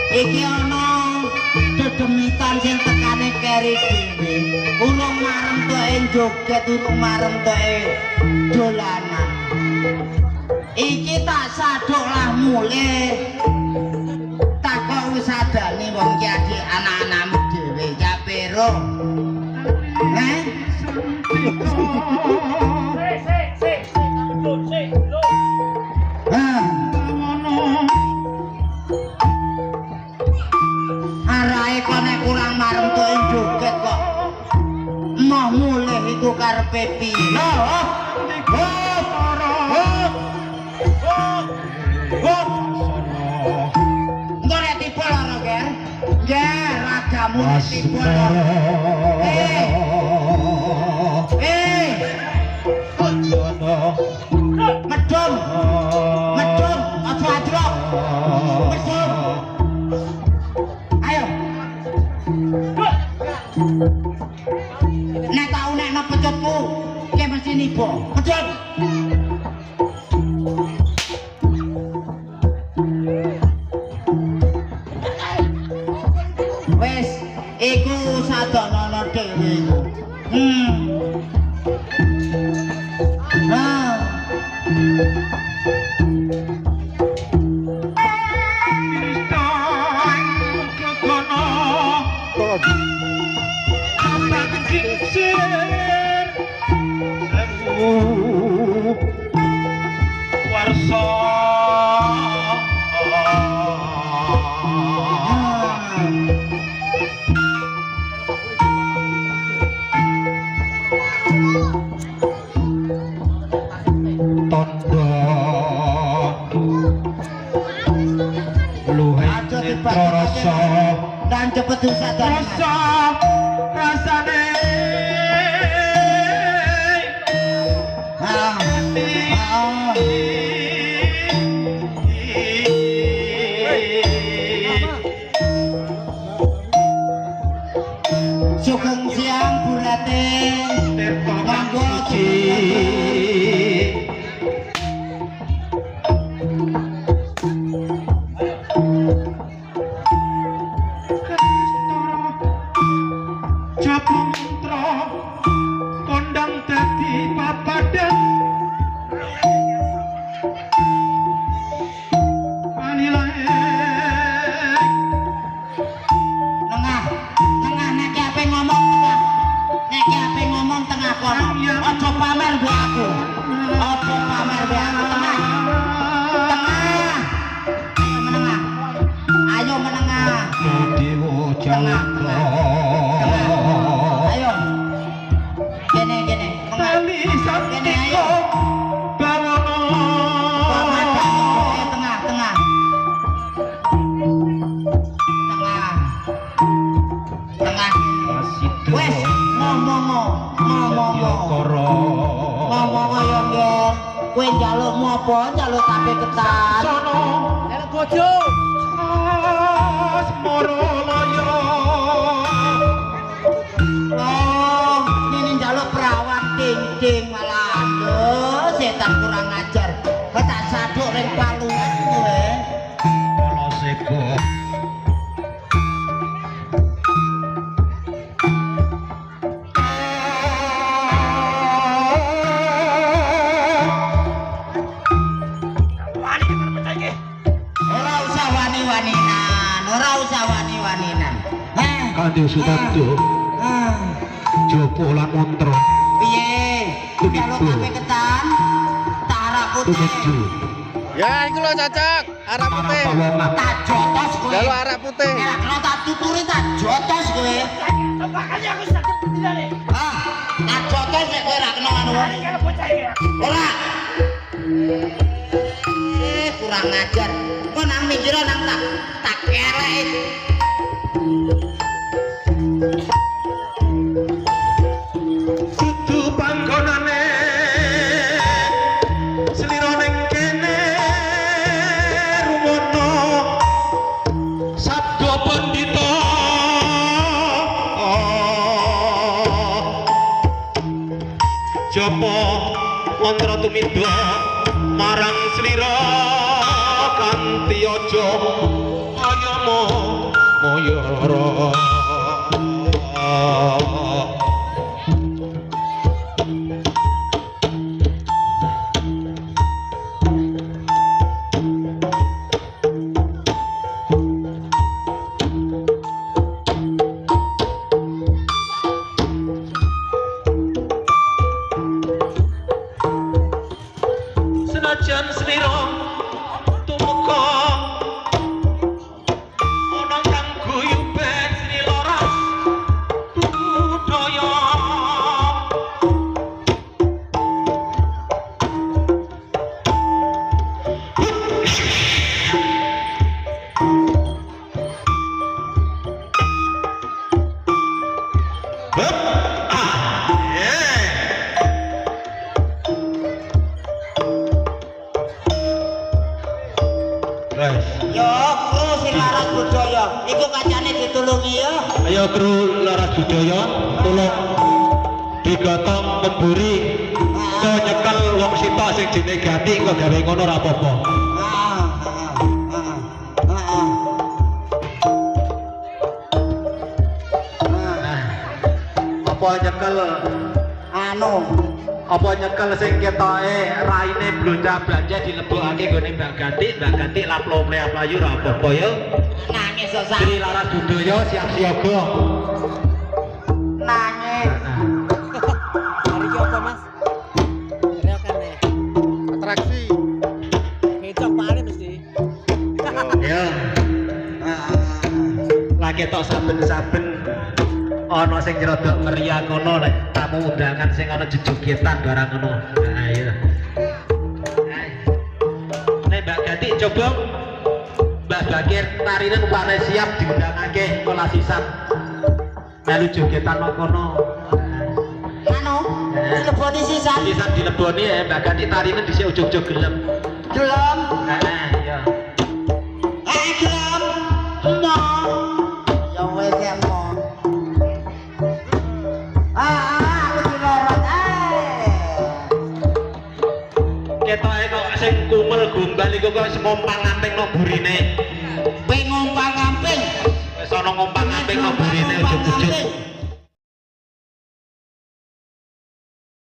iki ana dedemitan sing tekane keri dhewe urung marem toke joget urung marem toke dolanan iki tak sadok lah mulih tak kok wis adani wong ki adik anak-anakmu dhewe ya pero arahe kok nek kurang marem toke joget kok mau mulih iku karepe piye ngore tiba lho Ger nggih ragamu tiba medhom aja ajrok medhom ayo nek tau nek no pecutku ki mesti nibo medhom wis iku sadonono dhewe iku dan cepet usah rasane sugeng siang bulate monggo njaluk tape ketan sono nek bojo moro loyo ini njaluk perawan ding-ding malah setan kurang ajar tak saduk ring palungan kowe kala sego Kanthi Sutarjo Jopo lan Montro piye njaluk tape ketan tak arah putih ya iku lho cocok arah putih tak jotos kowe njaluk arah putih nek kena tak tuturi tak jotos kowe makane aku sakit bedilane tak jotos nek kowe ra kena anu ora kurang ajar kok nang mikira nang tak kerek Kudu panggonane slira ning kene rumono sabda pandita japa mantra tumindha marang slira kanthi aja anyama Mayara senajan slira tumeka ana kang guyuben sri laras budaya Yo, kru sing laras budaya, iku kancane ditulungi ya. ayo kru laras budaya tulung digotong memburi kok nyekel wong sitok sing jenenge ganti kok gawe ngono ora apa-apa apa nyekel Anu, apa nyekel sing ketoke raine blonja-blanja dilebokake nggone Mbak Ganti laplo mlayu ora apa-apa ya nangis kok sak. Sri laras budaya siap siaga Nangis. Hari ki apa Mas? Reokane. Atraksi. Ngecok pare mesti. ya lah ketok saben-saben ana sing rada meriah ngono nek tamu undangan sing ana jejogetan barang ngono. Nah iya. Nek Mbak Ganti coba Mbak Bakir tarine upane siap diundangake kolasisan. Melu jogetan nang kono. Anu, dileboni sisan. Sisan dileboni ya Mbak Ganti tarine dhisik ujug-ujug gelem. Gelem. Nah iya. Gelem. Mo. Ya wis ya mo. Aku dilorot Ketoke kok sing kumel gombal iku kok ngompang-amping no burine. Pengumpang amping. Wis ana ngompang-amping no burine ujug-ujug.